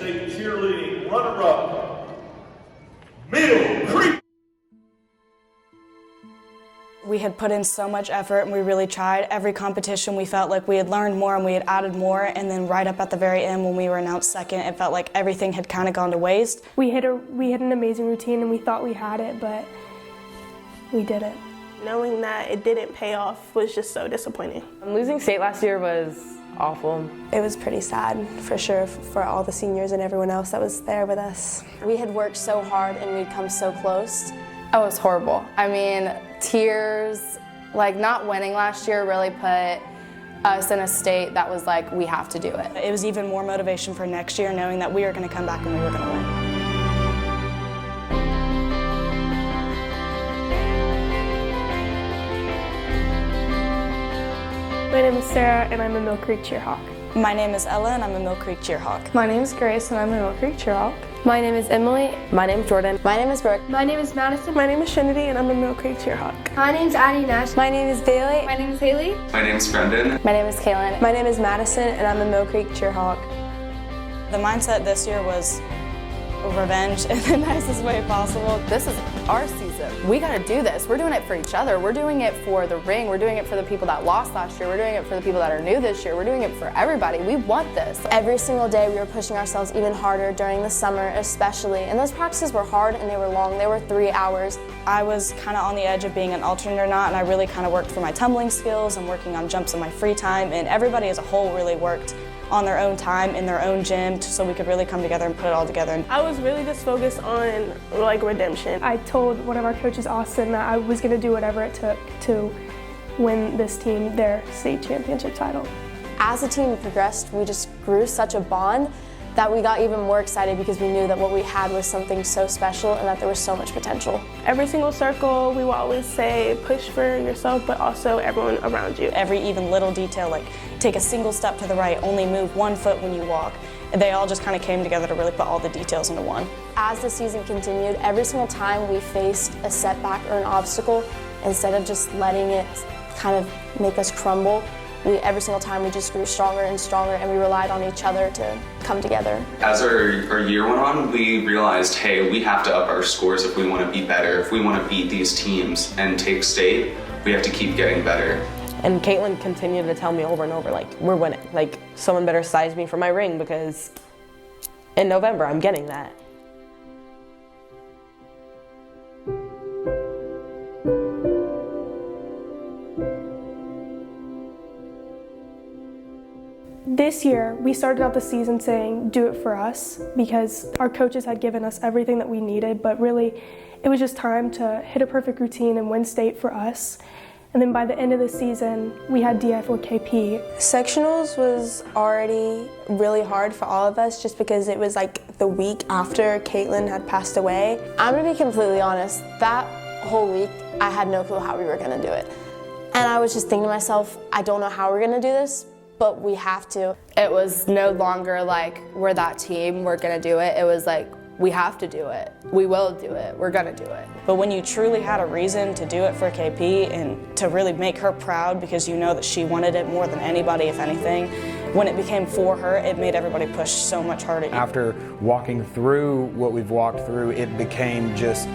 State cheerleading runner-up, Mill Creek. We had put in so much effort and we really tried. Every competition we felt like we had learned more and we had added more, and then right up at the very end when we were announced second, it felt like everything had kind of gone to waste. We had an amazing routine and we thought we had it, but we didn't. Knowing that it didn't pay off was just so disappointing. Losing state last year was awful. It was pretty sad, for sure, for all the seniors and everyone else that was there with us. We had worked so hard and we'd come so close. Oh, it was horrible. I mean, tears, like not winning last year really put us in a state that was like, we have to do it. It was even more motivation for next year, knowing that we were going to come back and we were going to win. My name is Sarah and I'm a Mill Creek Cheerhawk. My name is Ella and I'm a Mill Creek Cheerhawk. My name is Grace and I'm a Mill Creek Cheerhawk. My name is Emily. My name's Jordan. My name is Brooke. My name is Madison. My name is Trinity and I'm a Mill Creek Cheerhawk. My name is Addie Nash. My name is Bailey. My name is Haley. My name's Brendan. My name is Kaylin. My name is Madison and I'm a Mill Creek Cheerhawk. The mindset this year was revenge in the nicest way possible. This is our season. We gotta do this. We're doing it for each other. We're doing it for the ring. We're doing it for the people that lost last year. We're doing it for the people that are new this year. We're doing it for everybody. We want this. Every single day we were pushing ourselves even harder during the summer especially, and those practices were hard and they were long. They were 3 hours. I was kind of on the edge of being an alternate or not, and I really kind of worked for my tumbling skills and working on jumps in my free time, and everybody as a whole really worked on their own time in their own gym so we could really come together and put it all together. I was really just focused on like redemption. I told one of our coaches, Austin, that I was going to do whatever it took to win this team their state championship title. As the team progressed, we just grew such a bond that we got even more excited because we knew that what we had was something so special and that there was so much potential. Every single circle, we will always say push for yourself, but also everyone around you. Every even little detail, like take a single step to the right, only move 1 foot when you walk. They all just kind of came together to really put all the details into one. As the season continued, every single time we faced a setback or an obstacle, instead of just letting it kind of make us crumble, every single time we just grew stronger and stronger, and we relied on each other to come together. As our year went on, we realized, hey, we have to up our scores if we want to be better. If we want to beat these teams and take state, we have to keep getting better. And Caitlin continued to tell me over and over, like, we're winning. Like, someone better size me for my ring because in November I'm getting that. This year, we started out the season saying, do it for us, because our coaches had given us everything that we needed, but really, it was just time to hit a perfect routine and win state for us. And then by the end of the season, we had DF or KP. Sectionals was already really hard for all of us just because it was like the week after Caitlin had passed away. I'm gonna be completely honest, that whole week, I had no clue how we were gonna do it. And I was just thinking to myself, I don't know how we're gonna do this, but we have to. It was no longer like, we're that team, we're gonna do it. It was like, we have to do it. We will do it. We're gonna do it. But when you truly had a reason to do it for KP and to really make her proud because you know that she wanted it more than anybody, if anything, when it became for her, it made everybody push so much harder. After walking through what we've walked through, it became just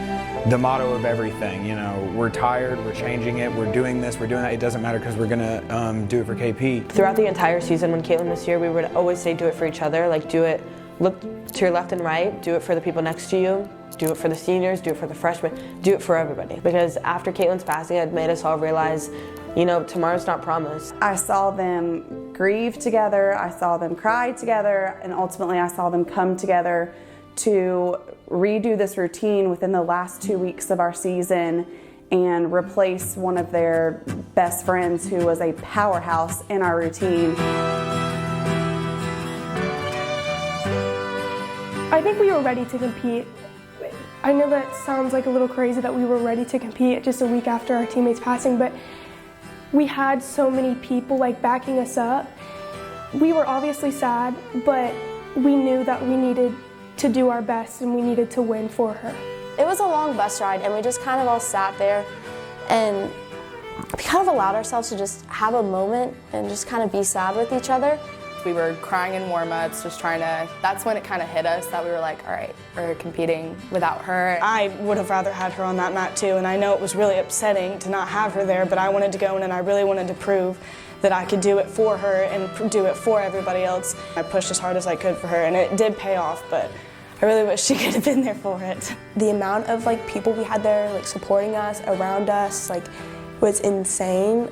the motto of everything. You know, we're tired, we're changing it, we're doing this, we're doing that. It doesn't matter because we're gonna do it for KP. Throughout the entire season when Caitlin was here, we would always say do it for each other. Like, do it, look to your left and right, do it for the people next to you, do it for the seniors, do it for the freshmen, do it for everybody. Because after Caitlin's passing, it made us all realize, you know, tomorrow's not promised. I saw them grieve together, I saw them cry together, and ultimately I saw them come together to redo this routine within the last 2 weeks of our season and replace one of their best friends who was a powerhouse in our routine. I think we were ready to compete. I know that sounds like a little crazy that we were ready to compete just a week after our teammates passing, but we had so many people like backing us up. We were obviously sad, but we knew that we needed to do our best and we needed to win for her. It was a long bus ride and we just kind of all sat there and we kind of allowed ourselves to just have a moment and just kind of be sad with each other. We were crying in warm-ups, just trying to, that's when it kind of hit us that we were like, all right, we're competing without her. I would have rather had her on that mat too, and I know it was really upsetting to not have her there, but I wanted to go in and I really wanted to prove that I could do it for her and do it for everybody else. I pushed as hard as I could for her, and it did pay off, but I really wish she could have been there for it. The amount of people we had there supporting us, around us, was insane.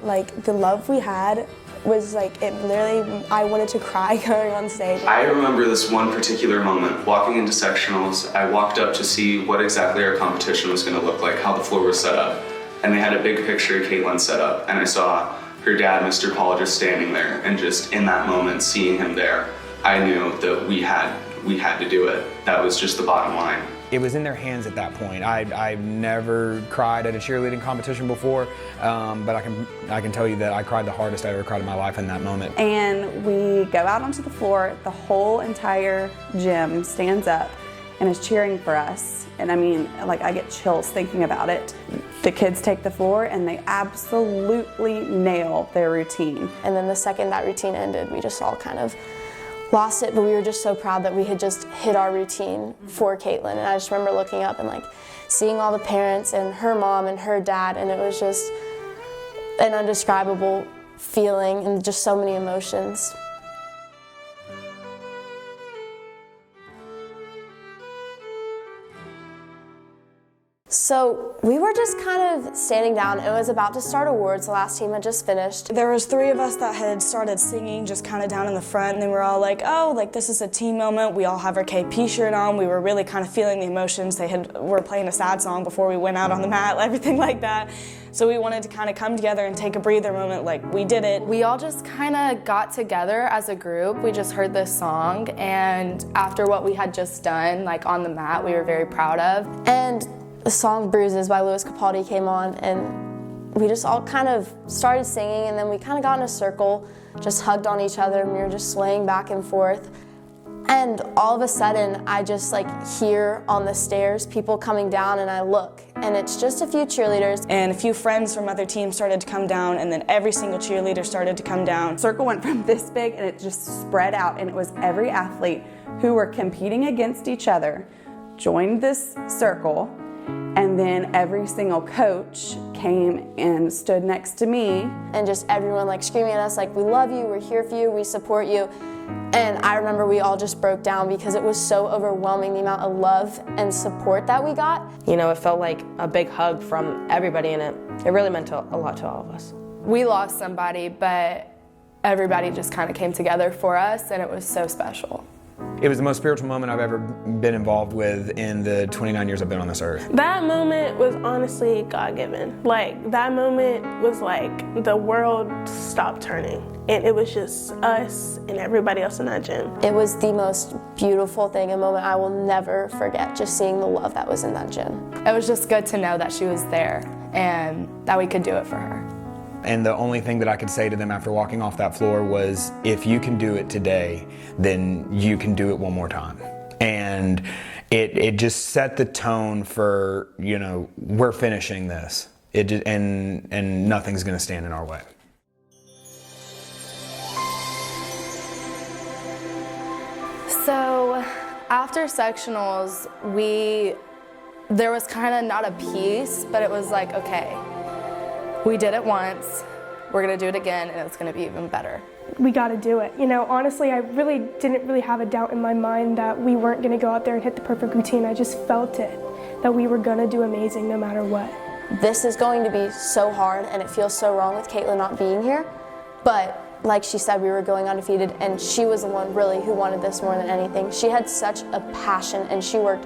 The love we had was it literally, I wanted to cry going on stage. I remember this one particular moment. Walking into sectionals, I walked up to see what exactly our competition was going to look like, how the floor was set up. And they had a big picture of Caitlin set up, and I saw her dad, Mr. Paul, just standing there, and just in that moment, seeing him there, I knew that we had to do it. That was just the bottom line. It was in their hands at that point. I've never cried at a cheerleading competition before, but I can tell you that I cried the hardest I ever cried in my life in that moment. And we go out onto the floor, the whole entire gym stands up and is cheering for us. And I mean, I get chills thinking about it. The kids take the floor and they absolutely nail their routine. And then the second that routine ended, we just all kind of lost it, but we were just so proud that we had just hit our routine for Caitlin. And I just remember looking up and seeing all the parents and her mom and her dad, and it was just an indescribable feeling and just so many emotions. So we were just kind of standing down. It was about to start awards. The last team had just finished. There was 3 of us that had started singing just kind of down in the front, and then we were all like, oh, this is a team moment. We all have our KP shirt on. We were really kind of feeling the emotions. They were playing a sad song before we went out on the mat, everything like that. So we wanted to kind of come together and take a breather moment, we did it. We all just kind of got together as a group. We just heard this song, and after what we had just done, on the mat, we were very proud of. And the song Bruises by Louis Capaldi came on, and we just all kind of started singing, and then we kind of got in a circle, just hugged on each other, and we were just swaying back and forth. And all of a sudden, I just hear on the stairs people coming down, and I look, and it's just a few cheerleaders. And a few friends from other teams started to come down, and then every single cheerleader started to come down. Circle went from this big and it just spread out, and it was every athlete who were competing against each other joined this circle. And then every single coach came and stood next to me. And just everyone screaming at us we love you, we're here for you, we support you. And I remember we all just broke down because it was so overwhelming, the amount of love and support that we got. You know, it felt like a big hug from everybody, and it really meant a lot to all of us. We lost somebody, but everybody just kind of came together for us, and it was so special. It was the most spiritual moment I've ever been involved with in the 29 years I've been on this earth. That moment was honestly God-given. That moment was the world stopped turning, and it was just us and everybody else in that gym. It was the most beautiful thing, a moment I will never forget, just seeing the love that was in that gym. It was just good to know that she was there and that we could do it for her. And the only thing that I could say to them after walking off that floor was, if you can do it today, then you can do it one more time. And it just set the tone for, we're finishing this. And nothing's gonna stand in our way. So after sectionals, there was kind of not a peace, but it was okay, we did it once, we're gonna do it again, and it's gonna be even better. We got to do it. Honestly, I didn't really have a doubt in my mind that we weren't going to go out there and hit the perfect routine. I just felt it, that we were going to do amazing no matter what. This is going to be so hard, and it feels so wrong with Caitlin not being here, but like she said, we were going undefeated, and she was the one really who wanted this more than anything. She had such a passion, and she worked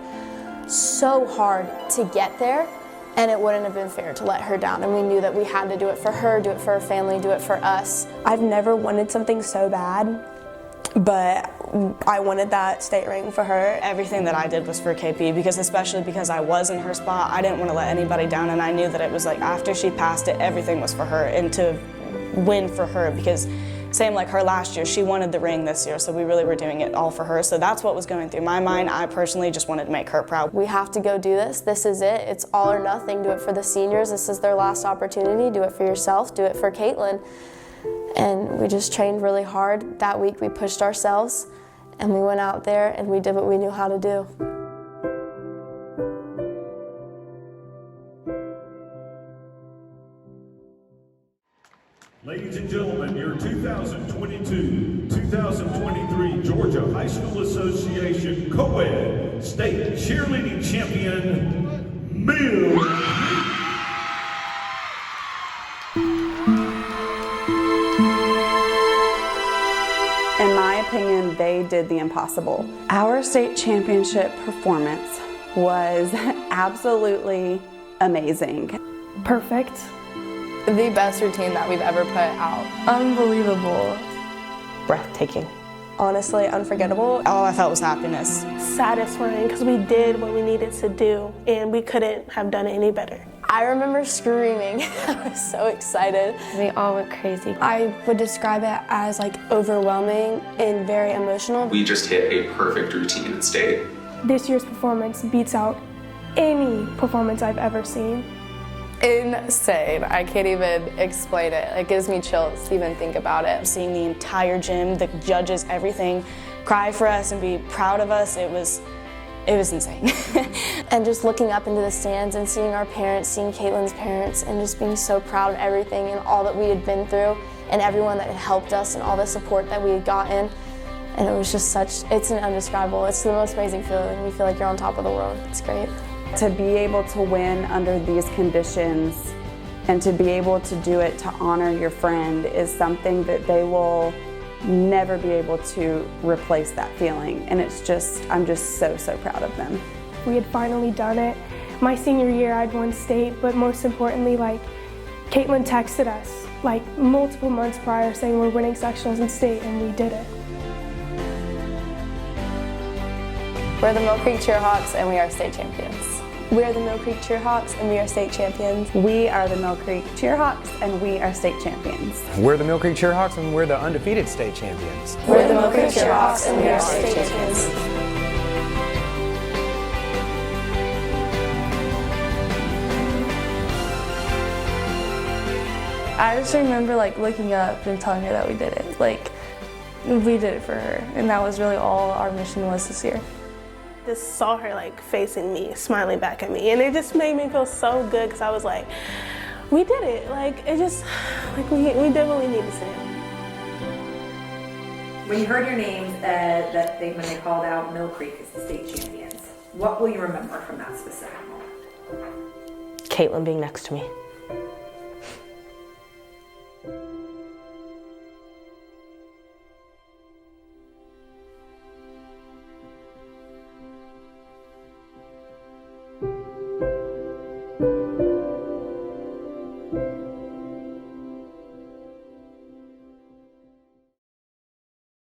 so hard to get there, and it wouldn't have been fair to let her down, and we knew that we had to do it for her, do it for her family, do it for us. I've never wanted something so bad, but I wanted that state ring for her. Everything that I did was for KP, especially because I was in her spot, I didn't want to let anybody down, and I knew that it was after she passed it, everything was for her, and to win for her, because same like her last year, she wanted the ring this year, so we really were doing it all for her. So that's what was going through my mind. I personally just wanted to make her proud. We have to go do this. This is it. It's all or nothing. Do it for the seniors. This is their last opportunity. Do it for yourself. Do it for Caitlin. And we just trained really hard. That week we pushed ourselves and we went out there and we did what we knew how to do. Ladies and gentlemen, your 2022-2023 Georgia High School Association Co-Ed State Cheerleading Champion, Mill. In my opinion, they did the impossible. Our state championship performance was absolutely amazing. Perfect. The best routine that we've ever put out. Unbelievable. Breathtaking. Honestly, unforgettable. All I felt was happiness. Satisfying because we did what we needed to do and we couldn't have done it any better. I remember screaming. I was so excited. We all went crazy. I would describe it as like overwhelming and very emotional. We just hit a perfect routine at state. This year's performance beats out any performance I've ever seen. Insane. I can't even explain it. It gives me chills to even think about it. Seeing the entire gym, the judges, everything, cry for us and be proud of us, it was insane. And just looking up into the stands and seeing our parents, seeing Caitlin's parents, and just being so proud of everything and all that we had been through and everyone that had helped us and all the support that we had gotten. And it was just it's an indescribable. It's the most amazing feeling. You feel like you're on top of the world. It's great. To be able to win under these conditions and to be able to do it to honor your friend is something that they will never be able to replace that feeling. And I'm just so proud of them. We had finally done it. My senior year, I'd won state, but most importantly, Caitlin texted us multiple months prior saying we're winning sectionals in state, and we did it. We're the Mill Creek Cheerhawks and we are state champions. We are the Mill Creek Cheerhawks and we are state champions. We are the Mill Creek Cheerhawks and we are state champions. We're the Mill Creek Cheerhawks and we're the undefeated state champions. We're the Mill Creek Cheerhawks and we are state champions. I just remember looking up and telling her that we did it. We did it for her, and that was really all our mission was this year. Just saw her facing me, smiling back at me, and it just made me feel so good because I was like, we did it. It just, we did what we needed to do. When you heard your names, when they called out Mill Creek as the state champions, what will you remember from that specific moment? Caitlin being next to me.